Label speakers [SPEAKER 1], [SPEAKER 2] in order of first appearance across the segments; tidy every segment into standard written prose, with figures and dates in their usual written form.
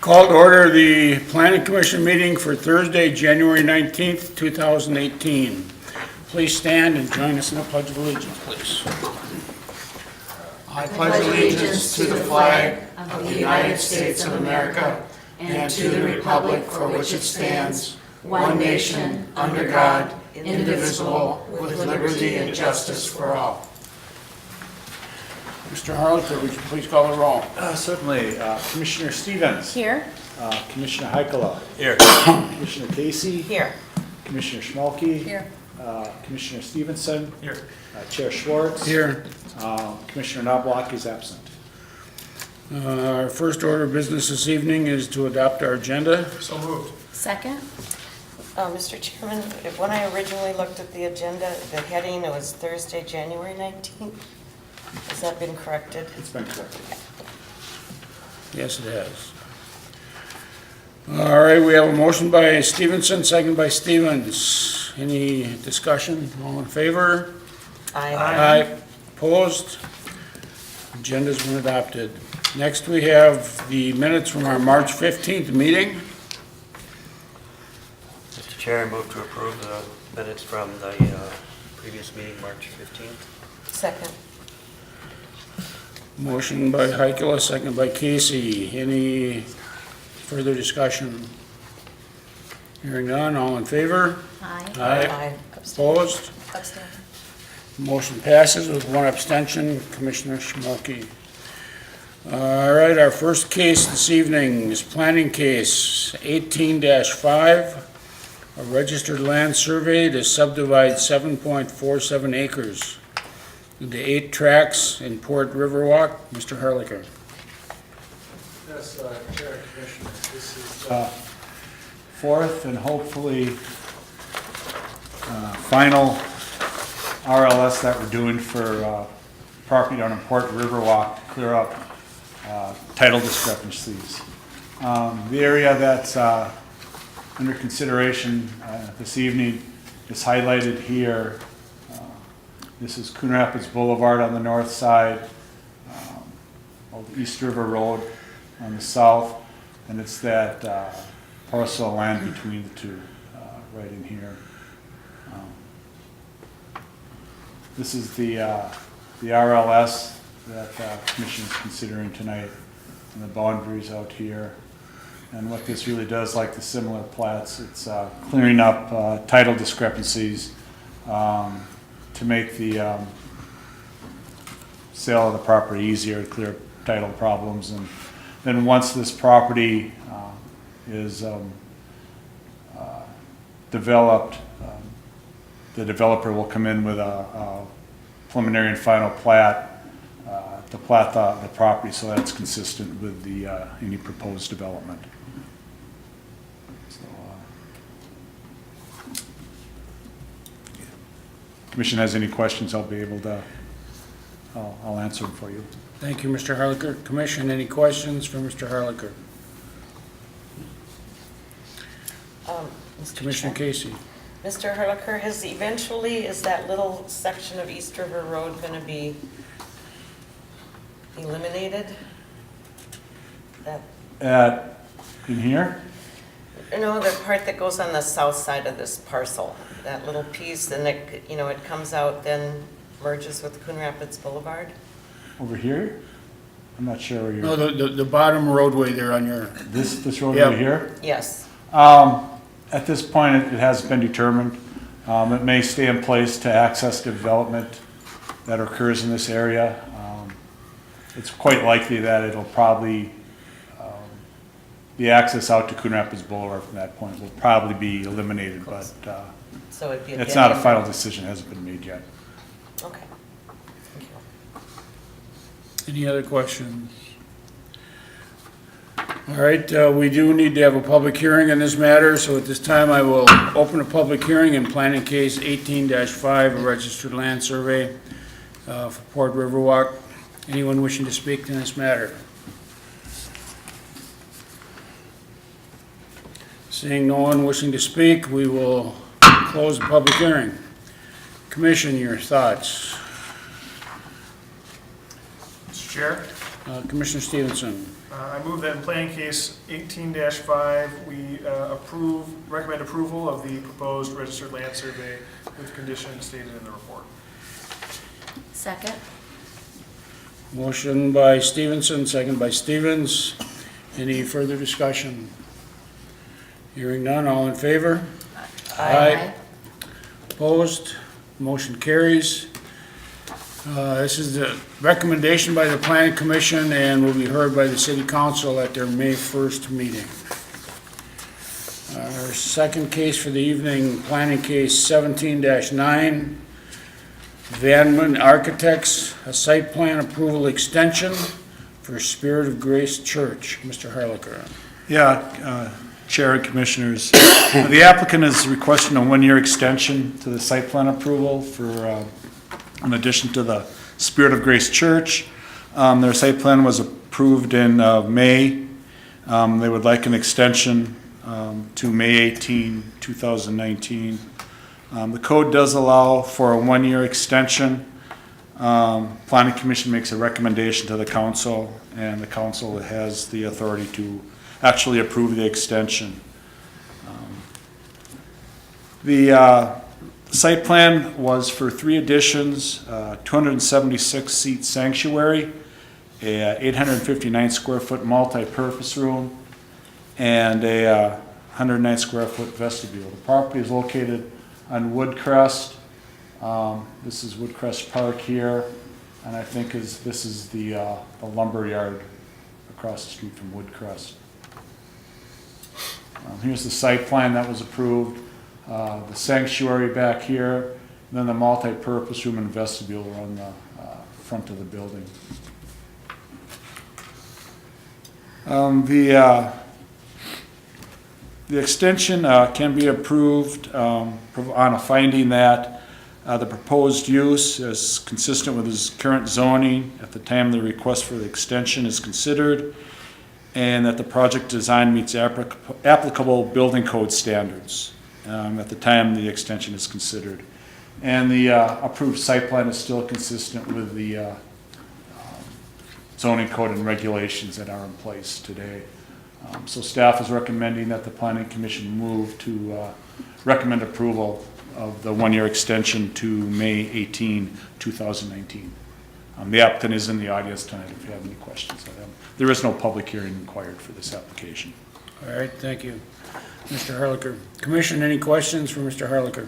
[SPEAKER 1] Call to order the Planning Commission meeting for Thursday, January 19th, 2018. Please stand and join us in the Pledge of Allegiance, please. I pledge allegiance to the flag of the United States of America and to the republic for which it stands, one nation, under God, indivisible, with liberty and justice for all. Mr. Harlicker, would you please call the roll?
[SPEAKER 2] Certainly. Commissioner Stevens.
[SPEAKER 3] Here.
[SPEAKER 2] Commissioner Heikkila.
[SPEAKER 4] Here.
[SPEAKER 2] Commissioner Casey.
[SPEAKER 3] Here.
[SPEAKER 2] Commissioner Schmalke.
[SPEAKER 3] Here.
[SPEAKER 2] Commissioner Stevenson.
[SPEAKER 4] Here.
[SPEAKER 2] Chair Schwartz.
[SPEAKER 1] Here.
[SPEAKER 2] Commissioner Knobloch is absent.
[SPEAKER 1] Our first order of business this evening is to adopt our agenda.
[SPEAKER 4] So moved.
[SPEAKER 3] Second.
[SPEAKER 5] Mr. Chairman, when I originally looked at the agenda, the heading, it was Thursday, January 19th. Has that been corrected?
[SPEAKER 2] It's been corrected.
[SPEAKER 1] Yes, it has. All right, we have a motion by Stevenson, second by Stevens. Any discussion? All in favor? Aye. Opposed? Agenda's been adopted. Next, we have the minutes from our March 15th meeting.
[SPEAKER 4] Mr. Chair, I move to approve the minutes from the previous meeting, March 15th.
[SPEAKER 5] Second.
[SPEAKER 1] Motion by Heikkila, second by Casey. Any further discussion? Hearing none, all in favor?
[SPEAKER 3] Aye.
[SPEAKER 5] Aye.
[SPEAKER 1] Opposed?
[SPEAKER 3] Abstain.
[SPEAKER 1] Motion passes with one abstention, Commissioner Schmalke. All right, our first case this evening is planning case 18-5, a registered land survey to subdivide 7.47 acres into 8 tracts in Port Riverwalk. Mr. Harlicker.
[SPEAKER 2] Yes, Chair, Commissioner, this is fourth and hopefully final RLS that we're doing for property down in Port Riverwalk to clear up title discrepancies. The area that's under consideration this evening is highlighted here. This is Coon Rapids Boulevard on the north side, Old East River Road on the south, and it's that parcel of land between the two, right in here. This is the RLS that the Commission is considering tonight, and the boundaries out here. And what this really does, like the similar plats, it's clearing up title discrepancies to make the sale of the property easier, to clear up title problems. And then once this property is developed, the developer will come in with a preliminary and final plat to plat the property so that it's consistent with the any proposed development. So, Commission has any questions, I'll be able to, I'll answer them for you.
[SPEAKER 1] Thank you, Mr. Harlicker. Commission, any questions for Mr. Harlicker?
[SPEAKER 5] Mr.
[SPEAKER 1] Commissioner
[SPEAKER 5] Chair.
[SPEAKER 1] Casey.
[SPEAKER 5] Mr. Herlicker, is that little section of East River Road going to be eliminated?
[SPEAKER 2] In here?
[SPEAKER 5] No, the part that goes on the south side of this parcel, that little piece, and it comes out, then merges with Coon Rapids Boulevard?
[SPEAKER 2] Over here? I'm not sure where you're.
[SPEAKER 1] No, the bottom roadway there on your,
[SPEAKER 2] This road
[SPEAKER 1] Yeah.
[SPEAKER 2] right here?
[SPEAKER 5] Yes.
[SPEAKER 2] At this point, it hasn't been determined. It may stay in place to access development that occurs in this area. It's quite likely that it'll probably, the access out to Coon Rapids Boulevard from that point will probably be eliminated, but
[SPEAKER 5] So it'd be a
[SPEAKER 2] it's
[SPEAKER 5] dead
[SPEAKER 2] not a
[SPEAKER 5] end.
[SPEAKER 2] final decision, hasn't been made yet.
[SPEAKER 5] Okay. Thank you.
[SPEAKER 1] any other questions? All right, we do need to have a public hearing on this matter, so at this time I will open a public hearing in planning case 18-5, a registered land survey for Port Riverwalk. Anyone wishing to speak to this matter? Seeing no one wishing to speak, we will close the public hearing. Commission, your thoughts?
[SPEAKER 4] Mr. Chair,
[SPEAKER 1] Commissioner Stevenson.
[SPEAKER 3] I move that in planning case 18-5, we recommend approval of the proposed registered land survey with conditions stated in the report.
[SPEAKER 6] Second.
[SPEAKER 1] Motion by Stevenson, second by Stevens. Any further discussion? Hearing none, all in favor? Aye. Opposed? Motion carries. This is the recommendation by the Planning Commission and will be heard by the City Council at their May 1st meeting. Our second case for the evening, Planning Case 17-9, Vanman Architects, a site plan approval extension for Spirit of Grace Church. Mr. Harlicker.
[SPEAKER 2] Yeah, Chair and Commissioners, the applicant is requesting a one-year extension to the site plan approval for, in addition to the Spirit of Grace Church. Their site plan was approved in May. They would like an extension to May 18, 2019. The code does allow for a one-year extension. Planning Commission makes a recommendation to the council, and the council has the authority to actually approve the extension. The site plan was for 3 additions, 276-seat sanctuary, a 859 square foot multi-purpose room, and a 109 square foot vestibule. The property is located on Woodcrest. This is Woodcrest Park here, and I think this is the lumber yard across the street from Woodcrest. Here's the site plan that was approved, the sanctuary back here, and then the multi-purpose room and vestibule are on the front of the building. The extension can be approved on a finding that the proposed use is consistent with his current zoning at the time the request for the extension is considered, and that the project design meets applicable building code standards at the time the extension is considered. And the approved site plan is still consistent with the zoning code and regulations that are in place today. So staff is recommending that the Planning Commission move to recommend approval of the one-year extension to May 18, 2019. The applicant is in the audience tonight if you have any questions of them. There is no public hearing required for this application.
[SPEAKER 1] All right, thank you. Mr. Harlicker. Commission, any questions for Mr. Harlicker?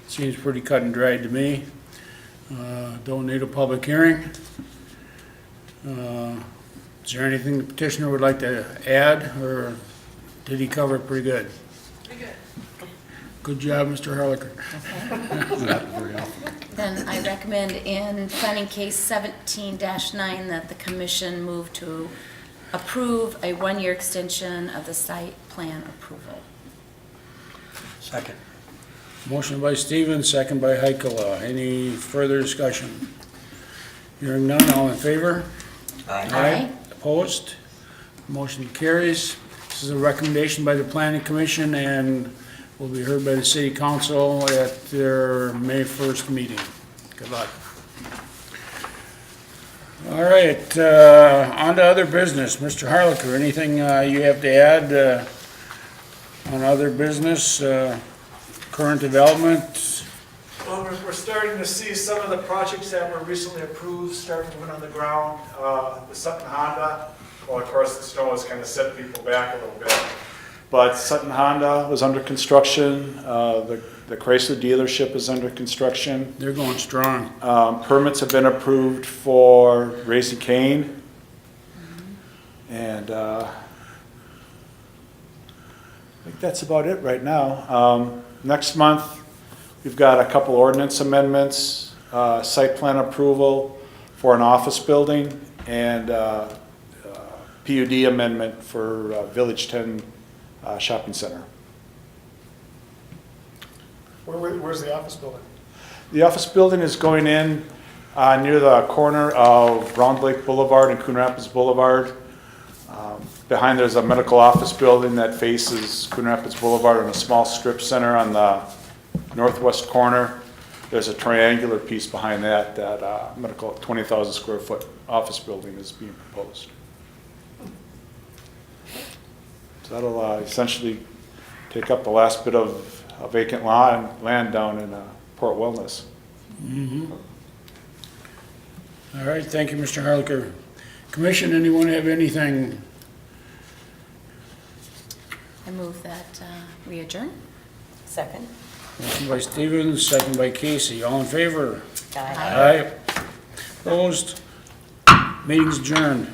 [SPEAKER 1] Seems pretty cut and dried to me. Don't need a public hearing. Is there anything the petitioner would like to add, or did he cover it pretty good? Pretty good. Good job, Mr. Harlicker.
[SPEAKER 6] Then I recommend in planning case 17-9 that the commission move to approve a one-year extension of the site plan approval.
[SPEAKER 4] Second.
[SPEAKER 1] Motion by Stevens, second by Heikela. Any further discussion? Hearing none, all in favor?
[SPEAKER 6] Aye.
[SPEAKER 1] Opposed? Motion carries. This is a recommendation by the Planning Commission and will be heard by the City Council at their May 1st meeting. Good luck. All right, on to other business. Mr. Harlicker, anything you have to add on other business, current development?
[SPEAKER 7] Well, we're starting to see some of the projects that were recently approved starting to went on the ground. The Sutton Honda, well, of course, the snow has kind of set people back a little bit. But Sutton Honda was under construction. The Chrysler dealership is under construction.
[SPEAKER 1] They're going strong.
[SPEAKER 7] Permits have been approved for Raising Cane. And I think that's about it right now. Next month, we've got a couple ordinance amendments, site plan approval for an office building, and PUD amendment for Village 10 Shopping Center.
[SPEAKER 3] Where's the office building?
[SPEAKER 7] The office building is going in near the corner of Round Lake Boulevard and Coon Rapids Boulevard. Behind there's a medical office building that faces Coon Rapids Boulevard and a small strip center on the northwest corner.
[SPEAKER 2] there's a triangular piece behind that, I'm gonna call it 20,000 square foot office building is being proposed. So that'll essentially take up the last bit of vacant land down in Port Wellness.
[SPEAKER 1] All right, thank you, Mr. Harlicker. Commission, anyone have anything?
[SPEAKER 6] I move that we adjourn.
[SPEAKER 5] Second?
[SPEAKER 1] Motion by Stevens, second by Casey. All in favor?
[SPEAKER 5] Aye.
[SPEAKER 1] Aye. Opposed? Meeting's adjourned.